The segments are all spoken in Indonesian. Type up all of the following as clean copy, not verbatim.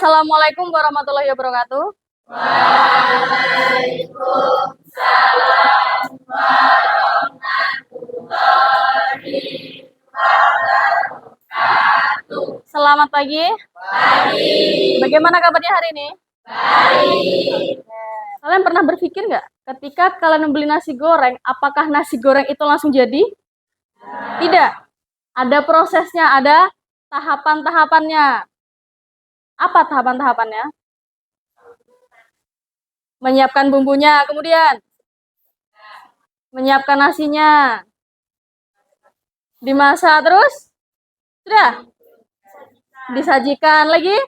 Assalamualaikum warahmatullahi wabarakatuh. Waalaikumsalam warahmatullahi wabarakatuh. Selamat pagi. Pagi. Bagaimana kabarnya hari ini? Baik. Kalian pernah berpikir nggak, ketika kalian membeli nasi goreng, apakah nasi goreng itu langsung jadi? Tidak. Ada prosesnya, ada tahapan-tahapannya. Apa tahapan-tahapannya? Menyiapkan bumbunya, kemudian menyiapkan nasinya, dimasak terus, sudah disajikan lagi,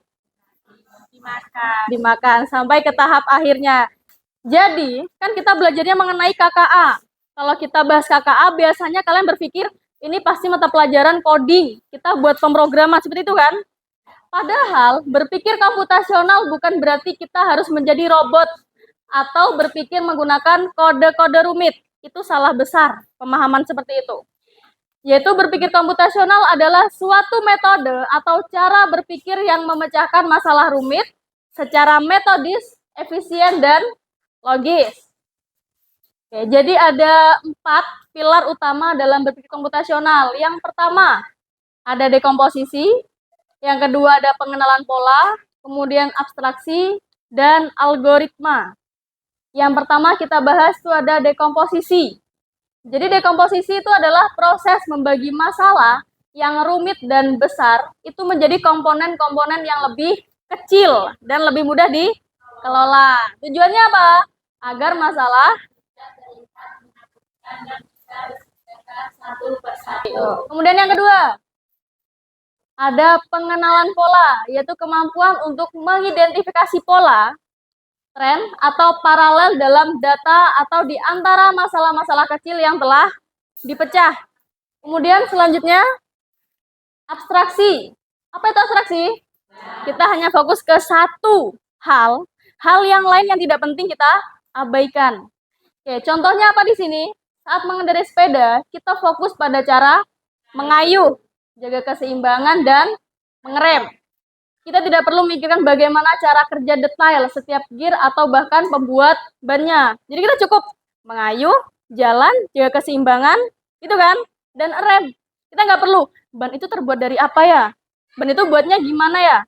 dimakan sampai ke tahap akhirnya. Jadi, kan kita belajarnya mengenai KKA. Kalau kita bahas KKA, biasanya kalian berpikir ini pasti mata pelajaran coding. Kita buat pemrograman seperti itu kan? Padahal berpikir komputasional bukan berarti kita harus menjadi robot atau berpikir menggunakan kode-kode rumit. Itu salah besar pemahaman seperti itu. Yaitu berpikir komputasional adalah suatu metode atau cara berpikir yang memecahkan masalah rumit secara metodis, efisien, dan logis. Oke, jadi ada 4 pilar utama dalam berpikir komputasional. Yang pertama, ada dekomposisi. Yang kedua, ada pengenalan pola, kemudian abstraksi, dan algoritma. Yang pertama kita bahas itu ada dekomposisi. Jadi dekomposisi itu adalah proses membagi masalah yang rumit dan besar itu menjadi komponen-komponen yang lebih kecil dan lebih mudah dikelola. Tujuannya apa? Agar masalah Kemudian yang kedua, ada pengenalan pola, yaitu kemampuan untuk mengidentifikasi pola, tren, atau paralel dalam data atau di antara masalah-masalah kecil yang telah dipecah. Kemudian selanjutnya, abstraksi. Apa itu abstraksi? Kita hanya fokus ke satu hal yang lain yang tidak penting kita abaikan. Oke, contohnya apa di sini? Saat mengendarai sepeda, kita fokus pada cara mengayuh, jaga keseimbangan, dan mengerem. Kita tidak perlu memikirkan bagaimana cara kerja detail setiap gear atau bahkan pembuat bannya. Jadi kita cukup mengayuh, jalan, jaga keseimbangan, gitu kan? Dan rem. Kita nggak perlu, ban itu terbuat dari apa ya? Ban itu buatnya gimana ya?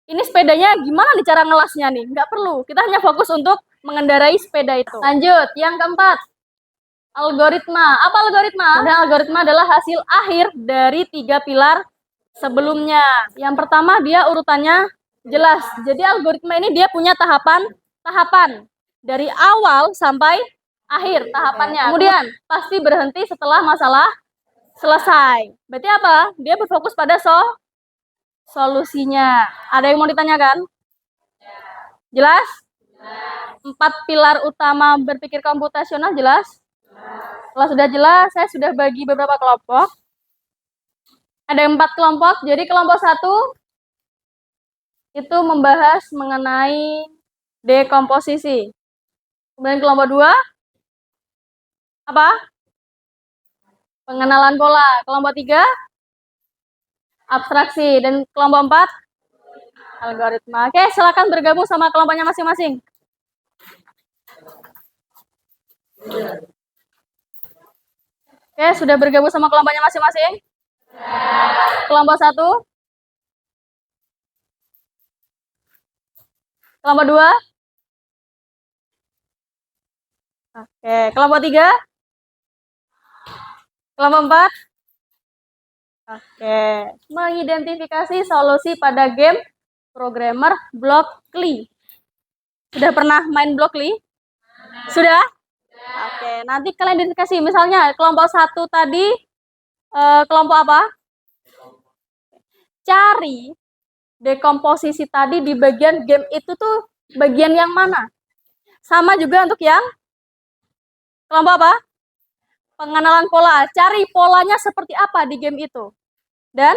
Ini sepedanya gimana nih cara ngelasnya nih? Nggak perlu. Kita hanya fokus untuk mengendarai sepeda itu. Lanjut, yang keempat. Algoritma. Apa algoritma? Dan algoritma adalah hasil akhir dari 3 pilar sebelumnya. Yang pertama, dia urutannya jelas. Jadi algoritma ini dia punya tahapan dari awal sampai akhir tahapannya. Kemudian pasti berhenti setelah masalah selesai. Berarti apa? Dia berfokus pada solusinya. Ada yang mau ditanyakan? Jelas? 4 pilar utama berpikir komputasional jelas? Kalau sudah jelas, saya sudah bagi beberapa kelompok. Ada 4 kelompok, jadi kelompok 1 itu membahas mengenai dekomposisi. Kemudian kelompok 2, apa? Pengenalan pola. Kelompok 3, abstraksi. Dan kelompok 4, algoritma. Oke, silakan bergabung sama kelompoknya masing-masing. Oke, sudah bergabung sama kelompoknya masing-masing? Kelompok 1, kelompok 2, oke, kelompok 3, kelompok 4, oke, mengidentifikasi solusi pada game programmer Blockly. Sudah pernah main Blockly? Sudah? Oke, nanti kalian identifikasi, misalnya kelompok 1 tadi, kelompok apa? Cari dekomposisi tadi di bagian game itu tuh bagian yang mana? Sama juga untuk yang kelompok apa? Pengenalan pola. Cari polanya seperti apa di game itu. Dan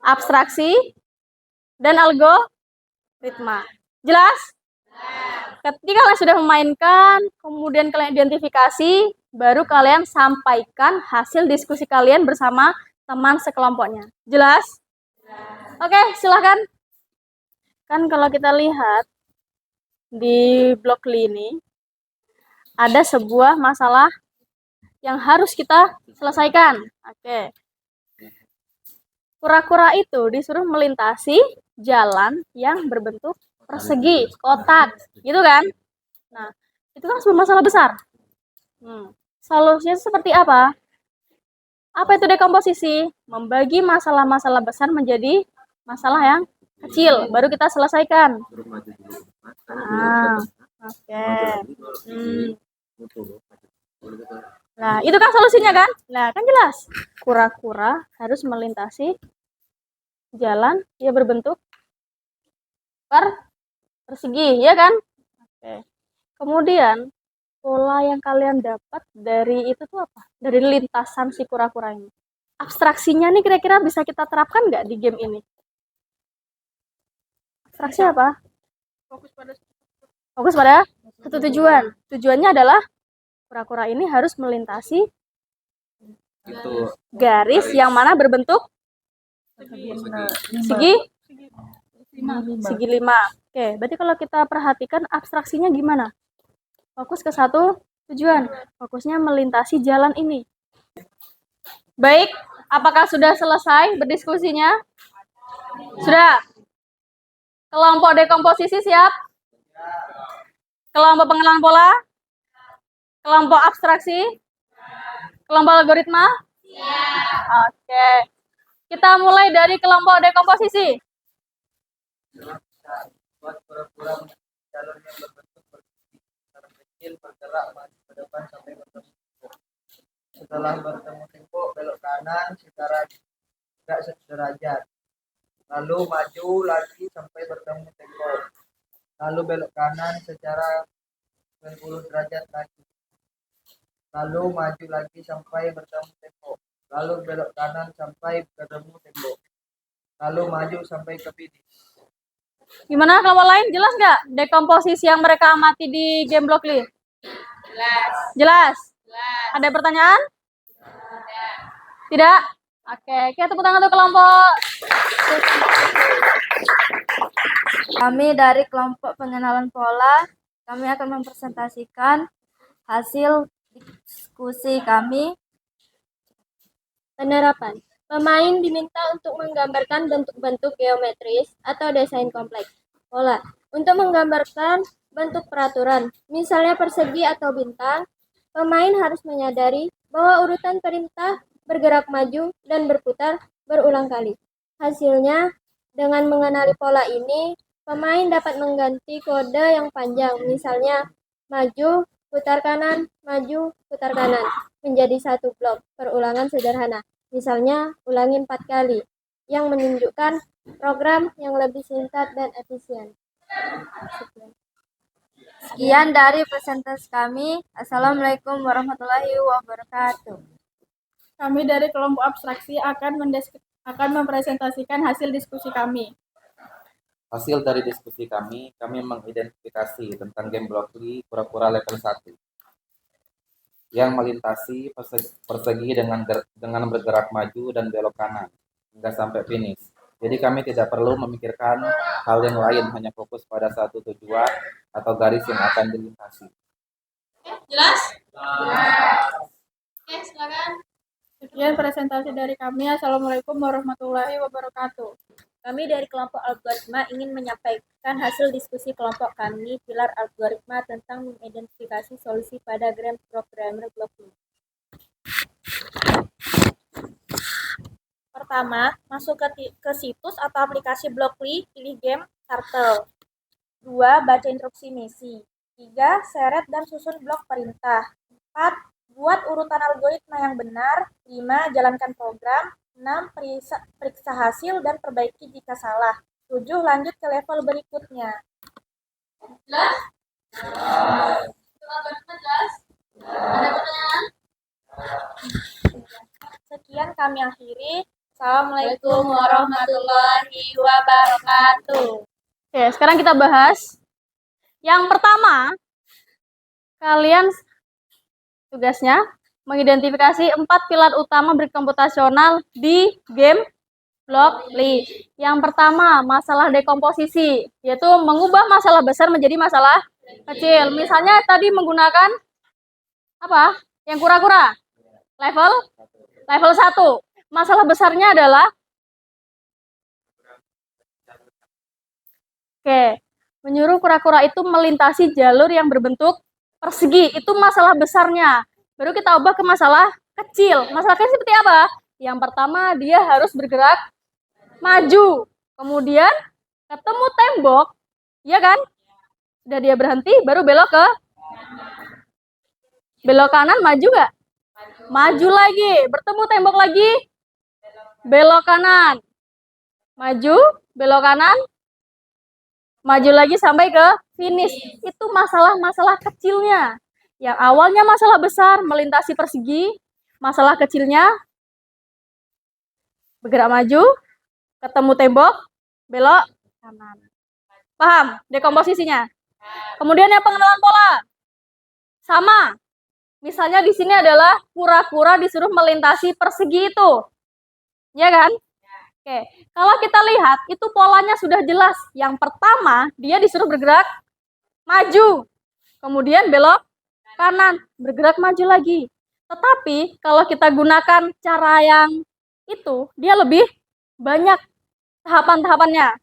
abstraksi dan algoritma. Jelas? Ketika kalian sudah memainkan, kemudian kalian identifikasi, baru kalian sampaikan hasil diskusi kalian bersama teman sekelompoknya. Jelas? Oke, silakan. Kan kalau kita lihat di Blockly ini ada sebuah masalah yang harus kita selesaikan. Oke. Kura-kura itu disuruh melintasi jalan yang berbentuk persegi, kotak, gitu kan? Nah, itu kan sebuah masalah besar. Solusinya seperti apa? Apa itu dekomposisi? Membagi masalah-masalah besar menjadi masalah yang kecil, baru kita selesaikan. Oke. Nah, itu kan solusinya kan? Nah, kan jelas. Kura-kura harus melintasi jalan yang berbentuk persegi, ya kan? Oke. Kemudian, pola yang kalian dapat dari itu tuh apa? Dari lintasan si kura-kura ini. Abstraksinya nih kira-kira bisa kita terapkan nggak di game ini? Abstraksi apa? Fokus pada satu tujuan. Tujuannya adalah kura-kura ini harus melintasi garis yang mana berbentuk segi 5. Oke, berarti kalau kita perhatikan abstraksinya gimana? Fokus ke satu tujuan. Fokusnya melintasi jalan ini. Baik, apakah sudah selesai berdiskusinya? Sudah. Kelompok dekomposisi siap? Kelompok pengenalan pola? Kelompok abstraksi? Kelompok algoritma? Oke. Kita mulai dari kelompok dekomposisi. Buat kura-kura jalur yang berbentuk kecil bergerak maju ke depan sampai bertemu tembok. Setelah bertemu tembok, belok kanan secara tidak sederajat. Lalu maju lagi sampai bertemu tembok. Lalu belok kanan secara 90 derajat lagi. Lalu maju lagi sampai bertemu tembok. Lalu belok kanan sampai bertemu tembok. Lalu maju sampai ke finish. Gimana kelompok lain? Jelas nggak dekomposisi yang mereka amati di game Blockly? Jelas. Ada pertanyaan? Tidak? Oke, kita tepuk tangan untuk kelompok. Kami dari kelompok pengenalan pola, kami akan mempresentasikan hasil diskusi kami. Penerapan. Pemain diminta untuk menggambarkan bentuk-bentuk geometris atau desain kompleks. Pola. Untuk menggambarkan bentuk peraturan, misalnya persegi atau bintang, pemain harus menyadari bahwa urutan perintah bergerak maju dan berputar berulang kali. Hasilnya, dengan mengenali pola ini, pemain dapat mengganti kode yang panjang, misalnya maju, putar kanan, maju, putar kanan, menjadi satu blok perulangan sederhana. Misalnya, ulangi 4 kali, yang menunjukkan program yang lebih singkat dan efisien. Sekian dari presentasi kami. Assalamualaikum warahmatullahi wabarakatuh. Kami dari kelompok abstraksi akan mempresentasikan hasil diskusi kami. Hasil dari diskusi kami mengidentifikasi tentang game Blockly kura-kura level 1 yang melintasi persegi dengan bergerak maju dan belok kanan hingga sampai finish. Jadi kami tidak perlu memikirkan hal yang lain, hanya fokus pada satu tujuan atau garis yang akan dilintasi. Jelas? Oke, silakan. Sekian presentasi dari kami. Assalamualaikum warahmatullahi wabarakatuh. Kami dari kelompok algoritma ingin menyampaikan hasil diskusi kelompok kami pilar algoritma tentang mengidentifikasi solusi pada game programmer Blockly. Pertama, masuk ke situs atau aplikasi Blockly, pilih game Turtle. 2. Baca instruksi misi. 3. Seret dan susun blok perintah. 4. Buat urutan algoritma yang benar. 5. Jalankan program. 6. Periksa hasil dan perbaiki jika salah. 7. Lanjut ke level berikutnya. Jelas? Jelas? Ada pertanyaan? Sekian kami akhiri. Assalamualaikum warahmatullahi wabarakatuh. Oke, sekarang kita bahas. Yang pertama, kalian tugasnya mengidentifikasi 4 pilar utama berkomputasional di game Blockly. Yang pertama, masalah dekomposisi, yaitu mengubah masalah besar menjadi masalah kecil. Misalnya tadi menggunakan apa? Yang kura-kura. Level 1. Masalah besarnya adalah menyuruh kura-kura itu melintasi jalur yang berbentuk persegi. Itu masalah besarnya. Baru kita ubah ke masalah kecil. Masalah kecil seperti apa? Yang pertama, dia harus bergerak maju. Kemudian ketemu tembok, ya kan? Udah dia berhenti, baru belok kanan, maju nggak? Maju lagi, bertemu tembok lagi, belok kanan, maju, belok kanan, maju lagi sampai ke finish. Itu masalah-masalah kecilnya. Yang awalnya masalah besar, melintasi persegi, masalah kecilnya bergerak maju, ketemu tembok, belok kanan. Paham dekomposisinya? Kemudian yang pengenalan pola. Sama. Misalnya di sini adalah kura-kura disuruh melintasi persegi itu. Ya kan? Oke. Kalau kita lihat, itu polanya sudah jelas. Yang pertama, dia disuruh bergerak maju. Kemudian belok kanan, bergerak maju lagi. Tetapi kalau kita gunakan cara yang itu, dia lebih banyak tahapan-tahapannya.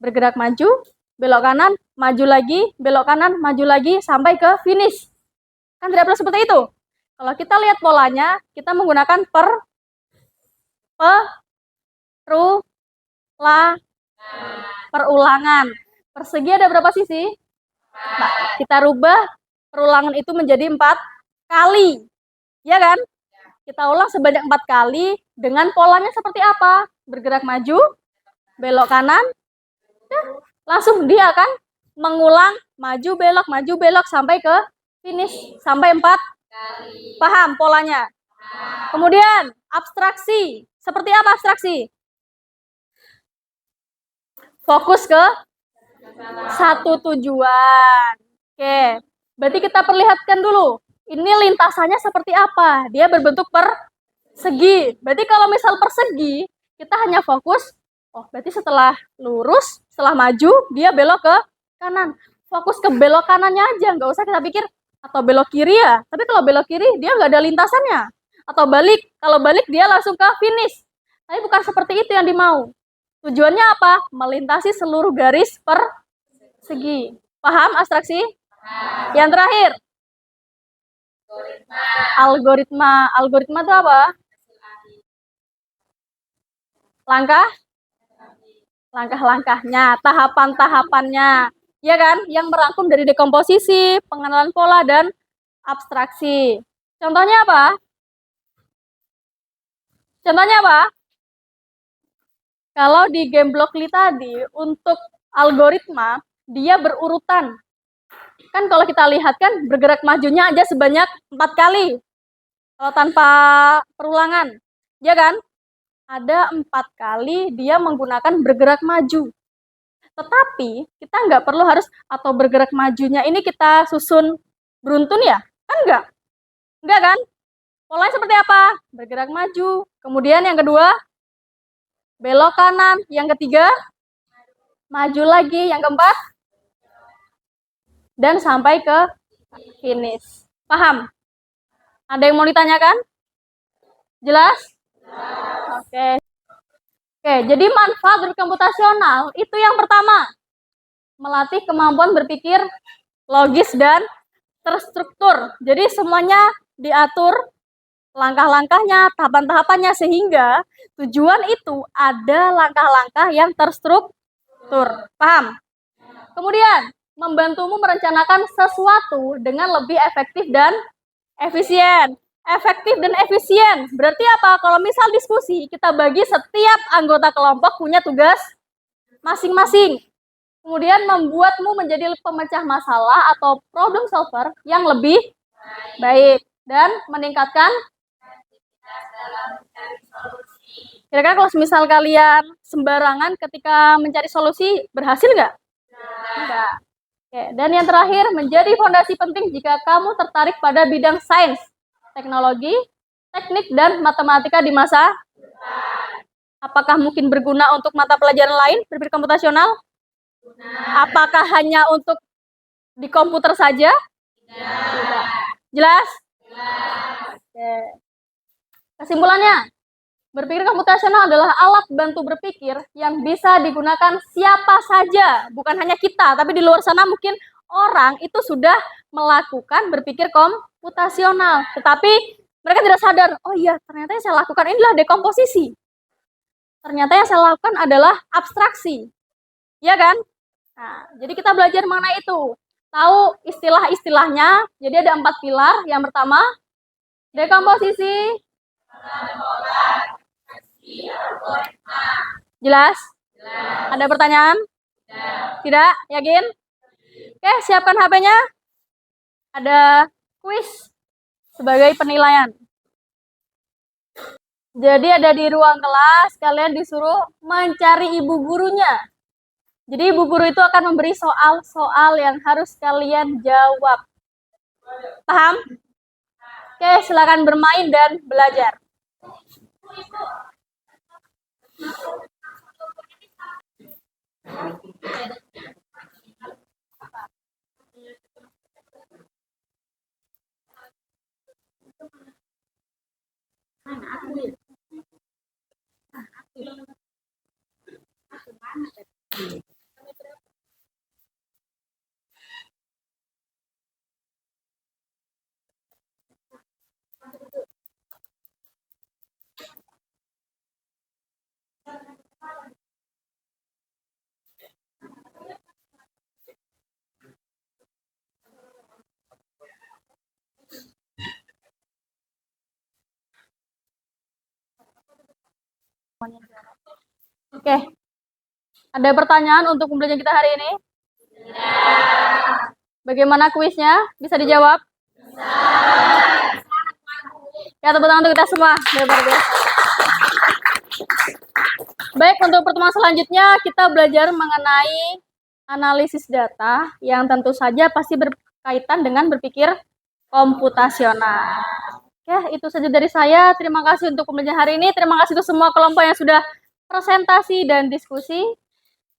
Bergerak maju, belok kanan, maju lagi, belok kanan, maju lagi, sampai ke finish. Kan tidak perlu seperti itu. Kalau kita lihat polanya, kita menggunakan perulangan. Persegi ada berapa sisi? Nah, kita rubah perulangan itu menjadi 4 kali. Ya kan? Kita ulang sebanyak 4 kali dengan polanya seperti apa? Bergerak maju, belok kanan, langsung dia akan mengulang maju belok sampai ke finish, sampai 4 kali. Paham polanya? Kemudian abstraksi. Seperti apa abstraksi? Fokus ke satu tujuan. Oke, berarti kita perlihatkan dulu. Ini lintasannya seperti apa? Dia berbentuk persegi. Berarti kalau misal persegi, kita hanya fokus, oh berarti setelah lurus, setelah maju, dia belok ke kanan. Fokus ke belok kanannya aja, nggak usah kita pikir, atau belok kiri ya. Tapi kalau belok kiri, dia nggak ada lintasannya. Atau balik, kalau balik dia langsung ke finish. Tapi bukan seperti itu yang dimau. Tujuannya apa? Melintasi seluruh garis persegi. Paham abstraksi? Yang terakhir, algoritma. Algoritma itu apa? Langkah-langkahnya, tahapan-tahapannya, ya kan? Yang merangkum dari dekomposisi, pengenalan pola, dan abstraksi. Contohnya apa? Kalau di game Blockly tadi, untuk algoritma, dia berurutan. Kan kalau kita lihat kan, bergerak majunya aja sebanyak 4 kali. Kalau tanpa perulangan. Ya kan? Ada 4 kali dia menggunakan bergerak maju. Tetapi, kita nggak perlu harus, atau bergerak majunya ini kita susun beruntun ya? Kan nggak? Nggak kan? Polanya seperti apa? Bergerak maju. Kemudian yang kedua, belok kanan. Yang ketiga, maju lagi. Yang keempat, dan sampai ke finish. Paham? Ada yang mau ditanyakan? Jelas? Oke. Jadi manfaat berkomputasional itu yang pertama, melatih kemampuan berpikir logis dan terstruktur. Jadi semuanya diatur, langkah-langkahnya, tahapan-tahapannya, sehingga tujuan itu ada langkah-langkah yang terstruktur. Paham? Kemudian, membantumu merencanakan sesuatu dengan lebih efektif dan efisien. Efektif dan efisien berarti apa? Kalau misal diskusi, kita bagi setiap anggota kelompok punya tugas masing-masing. Kemudian membuatmu menjadi pemecah masalah atau problem solver yang lebih baik dan meningkatkan. Kira-kira kalau misal kalian sembarangan ketika mencari solusi, berhasil nggak? Enggak. Oke, dan yang terakhir, menjadi fondasi penting jika kamu tertarik pada bidang sains, teknologi, teknik, dan matematika di masa Apakah mungkin berguna untuk mata pelajaran lain berpikir komputasional? Apakah hanya untuk di komputer saja? Tidak. Jelas? Oke. Kesimpulannya, berpikir komputasional adalah alat bantu berpikir yang bisa digunakan siapa saja, bukan hanya kita, tapi di luar sana mungkin orang itu sudah melakukan berpikir komputasional, tetapi mereka tidak sadar, oh iya, ternyata yang saya lakukan inilah dekomposisi. Ternyata yang saya lakukan adalah abstraksi. Ya kan? Nah, jadi kita belajar mengenai itu. Tahu istilah-istilahnya. Jadi ada 4 pilar. Yang pertama, dekomposisi. Jelas? Ada pertanyaan? Tidak? Yakin? Oke, siapkan HP-nya. Ada kuis sebagai penilaian. Jadi ada di ruang kelas, kalian disuruh mencari ibu gurunya. Jadi ibu guru itu akan memberi soal-soal yang harus kalian jawab. Paham? Oke, silakan bermain dan belajar. Oke. Ada pertanyaan untuk pembelajaran kita hari ini? Bagaimana kuisnya? Bisa dijawab? Ya, tepuk tangan untuk kita semua. Luar biasa. Baik, untuk pertemuan selanjutnya kita belajar mengenai analisis data yang tentu saja pasti berkaitan dengan berpikir komputasional. Oke, itu saja dari saya. Terima kasih untuk pembelajaran hari ini. Terima kasih untuk semua kelompok yang sudah presentasi dan diskusi.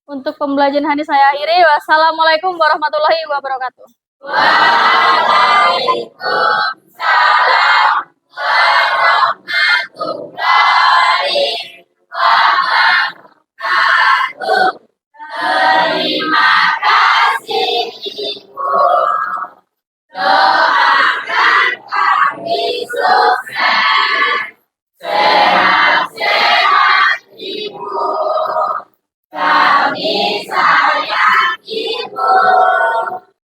Untuk pembelajaran hari saya akhiri. Wassalamualaikum warahmatullahi wabarakatuh. Waalaikumsalam warahmatullahi wabarakatuh.